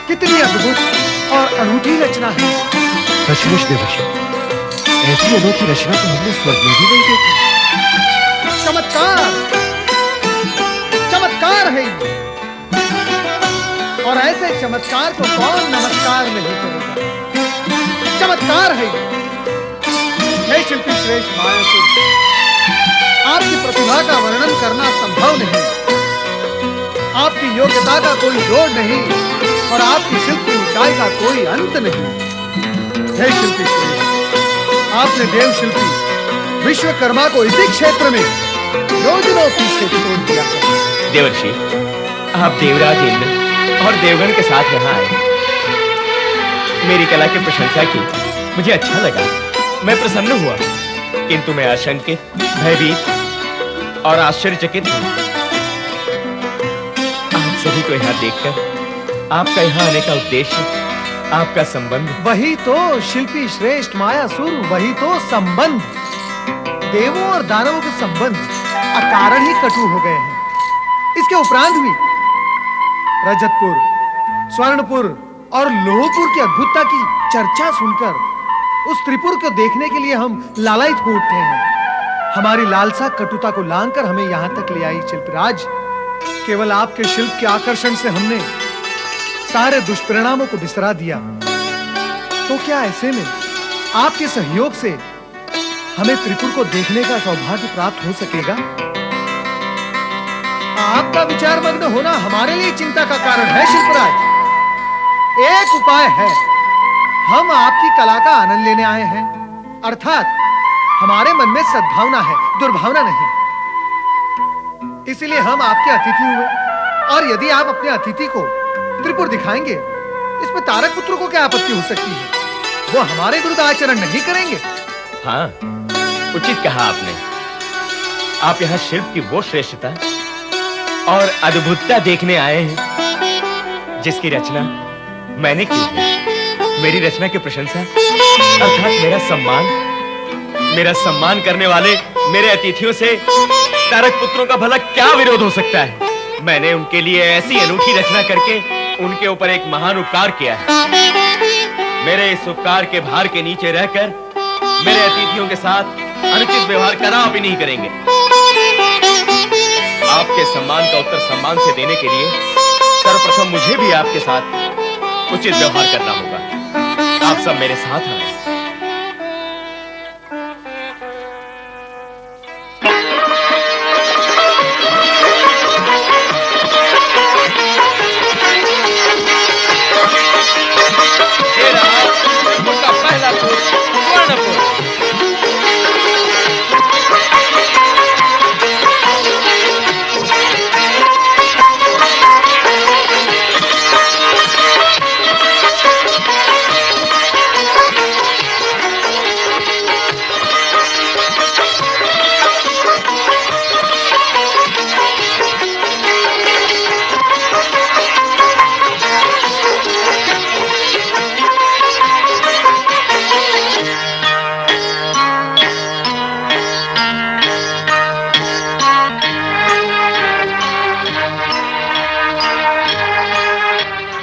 कितनी अद्भुत और अनूठी रचना है। सचमुच देवर्षि, ऐसी अनोखी रचना तो हमने स्वर्ग में भी नहीं देखी। चमत्कार, चमत्कार है ये। और ऐसे चमत्कार को कौन नमस्कार नहीं करेगा। चमत्कार है ये। हे शिल्पी श्रेष्ठ मायासुर, आपकी प्रतिभा का वर्णन करना संभव नहीं। आपकी योग्यता का कोई जोड़ नहीं और आपकी शिल्प की ऊंचाई का कोई अंत नहीं। हे शिल्पी श्रेष्ठ, आपने देव शिल्पी विश्वकर्मा को इसी क्षेत्र में योजनों पीछे छोड़ दिया है। देवर्षि, आप देवराज इंद्र और देवगण के साथ यहाँ आए, मेरी कला की प्रशंसा की, मुझे अच्छा लगा, मैं प्रसन्न हुआ, किंतु मैं आशंकित, भयभीत और आश्चर्यचकित हूँ। आप सभी को यहाँ देखकर, आपका यहाँ आने का उद्देश्य, आपका संबंध। वही तो शिल्पी श्रेष्ठ मायासुर, वही तो संबंध। देवों और दानवों के संबंध अकारण ही कटु हो गए हैं। इसके उपरांत भी रजतपुर, स्वर्णपुर और लोहपुर की अद्भुतता की चर्चा सुनकर उस त्रिपुर को देखने के लिए हम लालायित हो उठते हैं। हमारी लालसा कटुता को लांघकर हमें यहां तक ले आई शिल्पराज। केवल आपके शिल्प के आकर्षण से हमने सारे दुष्परिणामों को बिसरा दिया। तो क्या ऐसे में आपके सहयोग से हमें त्रिपुर को देखने का सौभाग्य प्राप्त हो सकेगा? आपका विचार मग्न होना हमारे लिए चिंता का कारण है शिल्पराज। एक उपाय है, हम आपकी कला का आनंद लेने आए हैं, अर्थात हमारे मन में सद्भावना है, दुर्भावना नहीं। इसलिए हम आपके अतिथि हुए, और यदि आप अपने अतिथि को त्रिपुर दिखाएंगे, इसमें तारक पुत्र को क्या आपत्ति हो सकती है? वो हमारे विरुद्ध आचरण नहीं करेंगे। हाँ, उचित कहा आपने। आप यहाँ शिल्प की वो श्रेष्ठता और अद्भुतता देखने आए हैं जिसकी रचना मैंने की है। मेरी रचना की प्रशंसा अर्थात मेरा सम्मान करने वाले मेरे अतिथियों से तारक पुत्रों का भला क्या विरोध हो सकता है? मैंने उनके लिए ऐसी अनूठी रचना करके उनके ऊपर एक महान उपकार किया है। मेरे इस उपकार के भार के नीचे रहकर मेरे अतिथियों के साथ अनुचित व्यवहार कदापि नहीं करेंगे। आपके सम्मान का उत्तर सम्मान से देने के लिए सर्वप्रथम मुझे भी आपके साथ उचित व्यवहार करना होगा। आप सब मेरे साथ आए।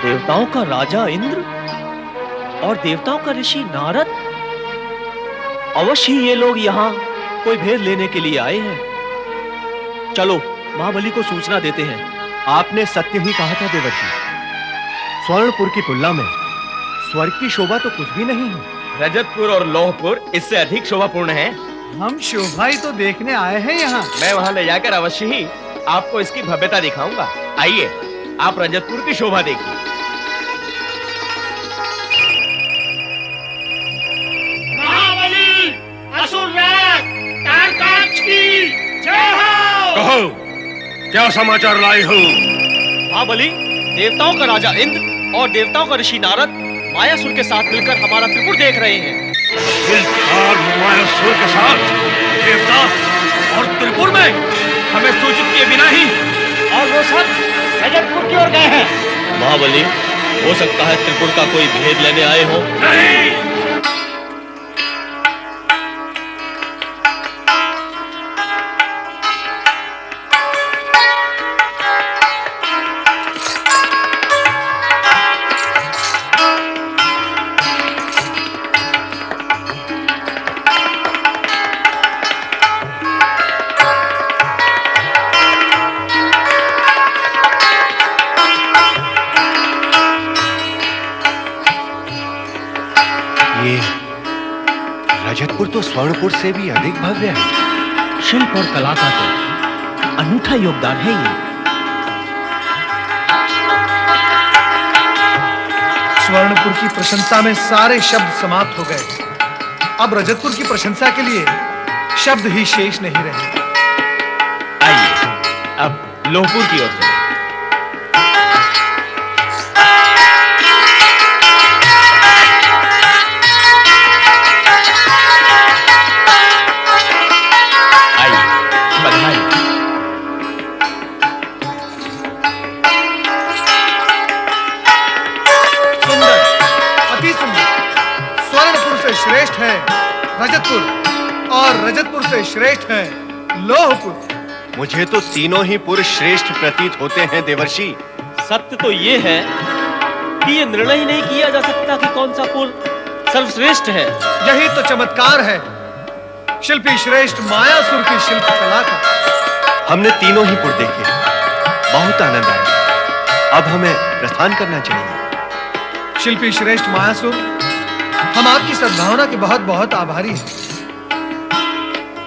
देवताओं का राजा इंद्र और देवताओं का ऋषि नारद, अवश्य ही ये लोग यहाँ कोई भेद लेने के लिए आए हैं। चलो महाबली को सूचना देते हैं। आपने सत्य ही कहा था देवर्षि। स्वर्णपुर की तुलना में स्वर्ग की शोभा तो कुछ भी नहीं है। रजतपुर और लोहपुर इससे अधिक शोभापूर्ण है। हम शोभा ही तो देखने आए हैं यहाँ। मैं वहां ले जाकर अवश्य ही आपको इसकी भव्यता दिखाऊंगा। आइए, आप रजतपुर की शोभा देखिए। कहो, क्या समाचार लाए हो? महाबली, देवताओं का राजा इंद्र और देवताओं का ऋषि नारद मायासुर के साथ मिलकर हमारा त्रिपुर देख रहे हैं। मायासुर के साथ देवता और त्रिपुर में हमें सूचित किए बिना ही और वो सब रजतपुर की ओर गए हैं। महाबली, हो सकता है त्रिपुर का कोई भेद लेने आए हो। नहीं, रजतपुर तो स्वर्णपुर से भी अधिक भव्य है। शिल्प और कला का तो अनूठा योगदान है ये। स्वर्णपुर की प्रशंसा में सारे शब्द समाप्त हो गए। अब रजतपुर की प्रशंसा के लिए शब्द ही शेष नहीं रहे। आइए अब लोहपुर की ओर चलें। आइए बधाई। सुंदर, अति सुंदर। स्वर्णपुर से श्रेष्ठ है रजतपुर और रजतपुर से श्रेष्ठ है लोहपुर। मुझे तो तीनों ही पुरुष श्रेष्ठ प्रतीत होते हैं देवर्षि। सत्य तो ये है कि ये निर्णय ही नहीं किया जा सकता कि कौन सा पुर सर्वश्रेष्ठ है। यही तो चमत्कार है शिल्पी श्रेष्ठ मायासुर की शिल्प कला का। हमने तीनों ही पुर देखे, बहुत आनंद आया। अब हमें प्रस्थान करना चाहिए। शिल्पी श्रेष्ठ मायासुर, हम आपकी सद्भावना के बहुत बहुत आभारी हैं।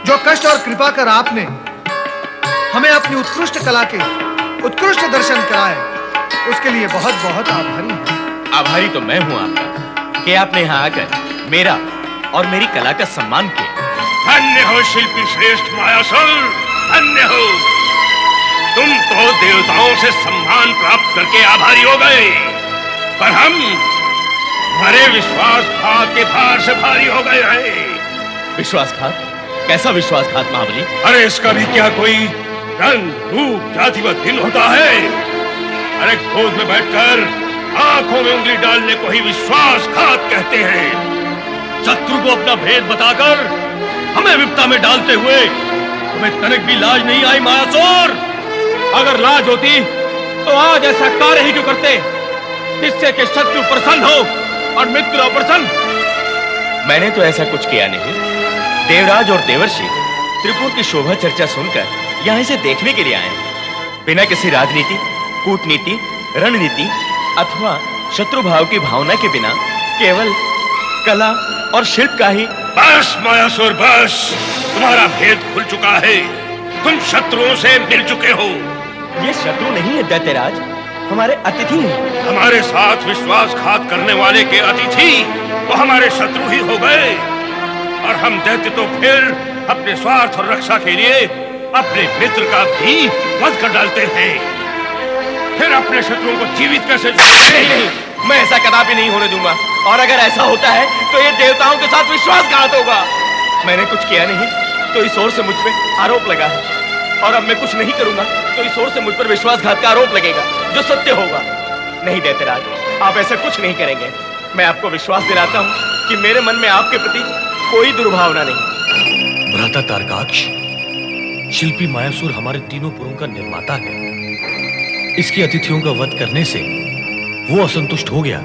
जो कष्ट और कृपा कर आपने हमें अपनी उत्कृष्ट कला के उत्कृष्ट दर्शन कराए, उसके लिए बहुत बहुत आभारी हैं। आभारी तो मैं हूं आपका कि आपने यहां आकर मेरा और मेरी कला का सम्मान किया। धन्य हो शिल्पी श्रेष्ठ मायासुर, धन्य हो। तुम तो देवताओं से सम्मान प्राप्त करके आभारी हो गए, पर हम हमारे विश्वासघात के भार से भारी हो गए हैं। विश्वासघात? कैसा विश्वासघात महाबली? अरे इसका भी क्या कोई रंग रूप जाति व दिन होता है? अरे गोद में बैठकर आंखों में उंगली डालने को ही विश्वासघात कहते हैं। शत्रु को अपना भेद बताकर हमें विपदा में डालते हुए तुम्हें तनिक भी लाज नहीं आई मायासुर? अगर लाज होती तो आज ऐसा कार्य ही क्यों करते जिससे कि शत्रु प्रसन्न हो और मित्र अप्रसन्न? मैंने तो ऐसा कुछ किया नहीं। देवराज और देवर्षि त्रिपुर की शोभा चर्चा सुनकर यहाँ इसे देखने के लिए आए हैं। बिना किसी राजनीति, कूटनीति, रणनीति अथवा शत्रु भाव की भावना के बिना केवल कला और शिल्प का ही। बस मायासुर बस, तुम्हारा भेद खुल चुका है। तुम शत्रुओं से मिल चुके हो। ये शत्रु नहीं है दैत्यराज, हमारे अतिथि हैं। हमारे साथ विश्वासघात करने वाले के अतिथि तो हमारे शत्रु ही हो गए, और हम दैत्य तो फिर अपने स्वार्थ और रक्षा के लिए अपने मित्र का भी वध कर डालते हैं। फिर अपने शत्रुओं को जीवित कैसे? नहीं, मैं ऐसा कदापि नहीं होने दूंगा। और अगर ऐसा होता है तो ये देवताओं के साथ विश्वासघात होगा। मैंने कुछ किया नहीं तो इस ओर से मुझ पे आरोप लगा है, और अब मैं कुछ नहीं करूंगा तो इस ओर से मुझ पर विश्वासघात का आरोप लगेगा, जो सत्य होगा। नहीं दैत्यराज, आप ऐसा कुछ नहीं करेंगे। मैं आपको विश्वास दिलाता हूँ कि मेरे मन में आपके प्रति कोई दुर्भावना नहीं। भ्राता तारकाक्ष, शिल्पी मायासुर हमारे तीनों पुरों का निर्माता है। इसके अतिथियों का वध करने से वो असंतुष्ट हो गया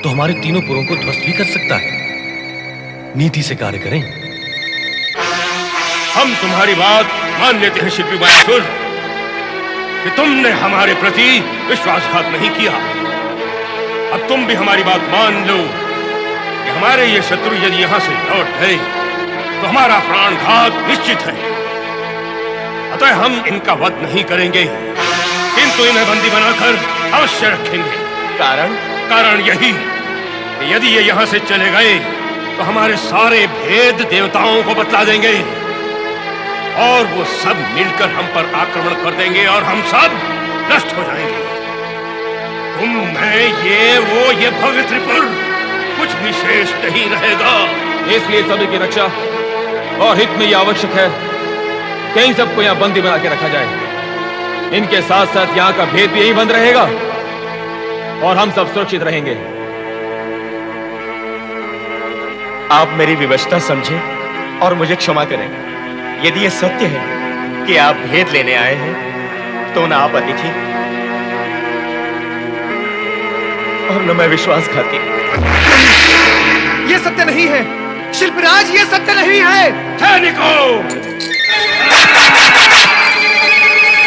तो हमारे तीनों पुरों को ध्वस्त भी कर सकता है। नीति से कार्य करें। हम तुम्हारी बात मान लेते हैं शिल्पी मायासुर कि तुमने हमारे प्रति विश्वासघात नहीं किया। अब तुम भी हमारी बात मान लो कि हमारे ये शत्रु यदि यहां से लौट गए तो हमारा प्राणघात निश्चित है। अतः हम इनका वध नहीं करेंगे, किंतु इन्हें बंदी बनाकर अवश्य रखेंगे। कारण यही कि यदि ये यहां से चले गए तो हमारे सारे भेद देवताओं को बतला देंगे, और वो सब मिलकर हम पर आक्रमण कर देंगे और हम सब नष्ट हो जाएंगे। तुम, मैं, ये भव्य त्रिपुर कुछ विशेष नहीं रहेगा। इसलिए सभी की रक्षा और हित में यह आवश्यक है कि इन सबको यहाँ बंदी बना के रखा जाए। इनके साथ साथ यहाँ का भेद भी यही बंद रहेगा और हम सब सुरक्षित रहेंगे। आप मेरी विवशता समझें और मुझे क्षमा करें। यदि ये सत्य है कि आप भेद लेने आए हैं तो न आप अतिथि और न मैं विश्वासघाती। ये सत्य नहीं है शिल्पराज, ये सत्य नहीं है। सैनिकों,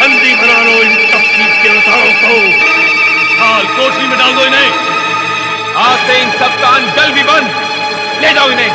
बंदी बना लो इन तपस्वी देवताओं को। हाल कोठरी में डाल दो इन्हें। आज से इन सब का जल भी बंद। ले जाओ इन्हें।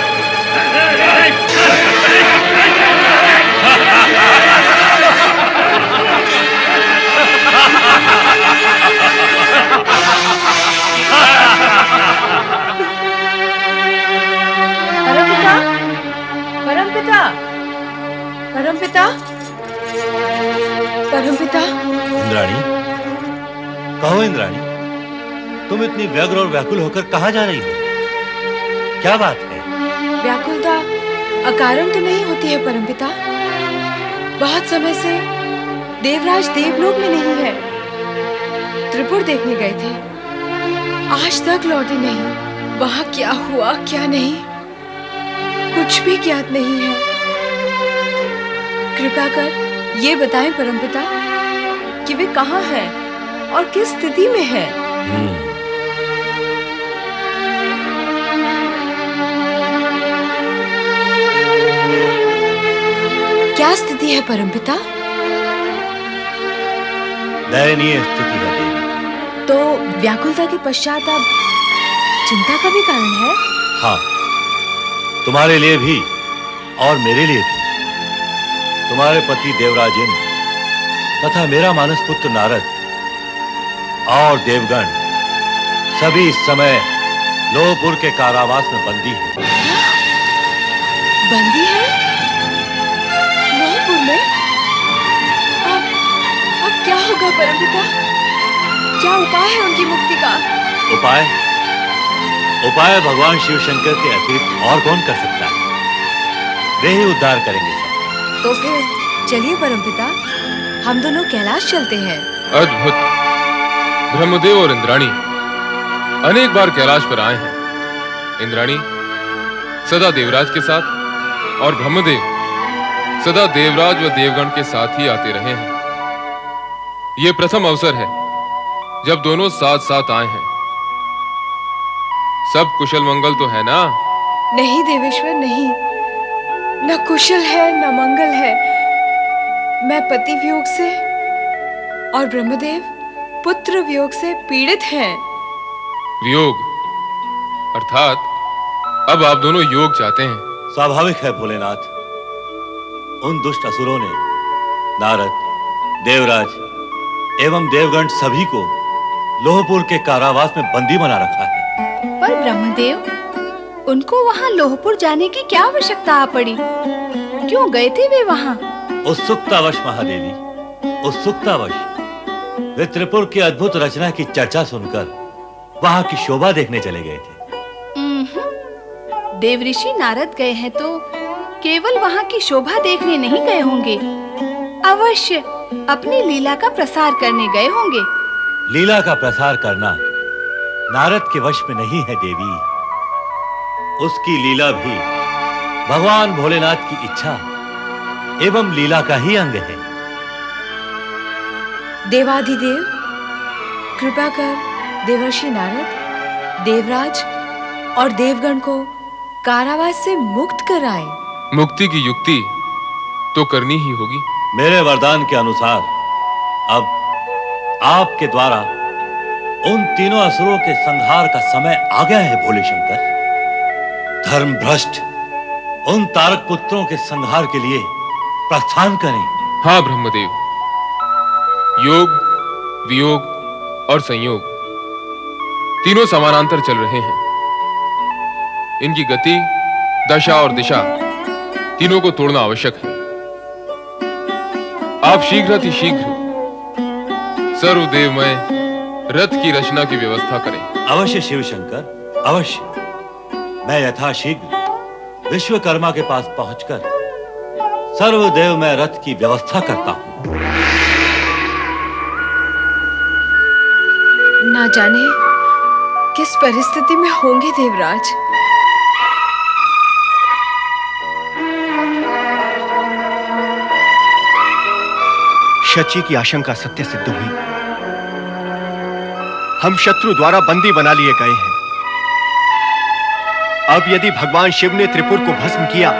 इतनी व्यग्र और व्याकुल होकर कहाँ जा रही हो? क्या बात है? व्याकुलता अकारण तो नहीं होती है परमपिता। बहुत समय से देवराज देवलोक में नहीं है। त्रिपुर देखने गए थे, आज तक लौटे नहीं। वहां क्या हुआ क्या नहीं, कुछ भी ज्ञात नहीं है। कृपा कर ये बताएं परमपिता कि वे कहाँ हैं और किस स्थिति में हैं। क्या स्थिति है परमपिता? दयनीय स्थिति है देवी। तो व्याकुलता के पश्चात अब चिंता का भी कारण है? हाँ, तुम्हारे लिए भी और मेरे लिए भी। तुम्हारे पति देवराज इंद्र तथा मेरा मानस पुत्र नारद और देवगण सभी इस समय लोहपुर के कारावास में बंदी हैं। बंदी है? लोहपुर में? अब क्या होगा परमपिता? क्या उपाय है उनकी मुक्ति का? उपाय भगवान शिव शंकर के अतिरिक्त और कौन कर सकता है? वे ही उद्धार करेंगे सब। तो फिर चलिए परमपिता, हम दोनों कैलाश चलते हैं। अद्भुत। ब्रह्मदेव और इंद्राणी अनेक बार कैलाश पर आए हैं। इंद्राणी सदा देवराज के साथ और ब्रह्मदेव सदा देवराज व देवगण के साथ ही आते रहे हैं। यह प्रथम अवसर है जब दोनों साथ साथ आए हैं। सब कुशल मंगल तो है ना? नहीं देवेश्वर, नहीं। न कुशल है न मंगल है। मैं पति वियोग से और ब्रह्मदेव पुत्र वियोग से पीड़ित हैं। वियोग अर्थात अब आप दोनों योग चाहते हैं। स्वाभाविक है भोलेनाथ। उन दुष्ट असुरों ने नारद, देवराज एवं देवगण सभी को लोहपुर के कारावास में बंदी बना रखा है। पर ब्रह्मदेव, उनको वहां लोहपुर जाने की क्या आवश्यकता आ पड़ी? क्यों गए थे वे वहां? उत्सुकतावश महादेवी, उत्सुकतावश। वे त्रिपुर की अद्भुत रचना की चर्चा सुनकर वहां की शोभा देखने चले गए थे। देवऋषि नारद गए हैं तो केवल वहां की शोभा देखने नहीं गए होंगे, अवश्य अपनी लीला का प्रसार करने गए होंगे। लीला का प्रसार करना नारद के वश में नहीं है देवी। उसकी लीला भी भगवान भोलेनाथ की इच्छा एवं लीला का ही अंग है। देवाधिदेव, कृपा कर देवर्षि नारद, देवराज और देवगण को कारावास से मुक्त कराए। मुक्ति की युक्ति तो करनी ही होगी। मेरे वरदान के अनुसार अब आपके द्वारा उन तीनों असुरों के संहार का समय आ गया है भोले शंकर। धर्म भ्रष्ट उन तारक पुत्रों के संहार के लिए प्रस्थान करें। हाँ ब्रह्मदेव, योग, वियोग और संयोग तीनों समानांतर चल रहे हैं। इनकी गति, दशा और दिशा तीनों को तोड़ना आवश्यक है। आप शीघ्र सर्वदेवमय रथ की रचना की व्यवस्था करें। अवश्य शिव शंकर, अवश्य। मैं यथाशीघ्र विश्वकर्मा के पास पहुंचकर सर्वदेवमय रथ की व्यवस्था करता हूं। ना जाने किस परिस्थिति में होंगे देवराज। शची की आशंका सत्य सिद्ध हुई। हम शत्रु द्वारा बंदी बना लिए गए हैं। अब यदि भगवान शिव ने त्रिपुर को भस्म किया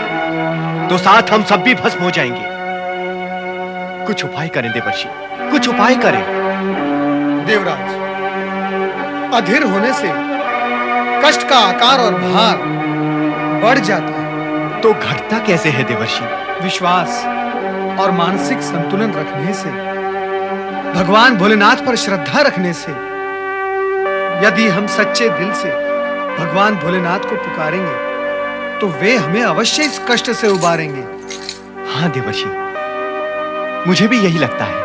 तो साथ हम सब भी भस्म हो जाएंगे। कुछ उपाय करें देवर्षि, कुछ उपाय करें। देवराज, अधीर होने से कष्ट का आकार और भार बढ़ जाता है। तो घटता कैसे है देवर्षि? विश्वास और मानसिक संतुलन रखने से, भगवान भोलेनाथ पर श्रद्धा रखने से, यदि हम सच्चे दिल से भगवान भोलेनाथ को पुकारेंगे तो वे हमें अवश्य इस कष्ट से उबारेंगे। हाँ देवर्षि, मुझे भी यही लगता है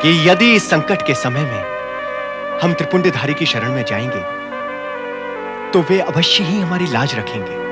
कि यदि इस संकट के समय में हम त्रिपुंडधारी की शरण में जाएंगे तो वे अवश्य ही हमारी लाज रखेंगे।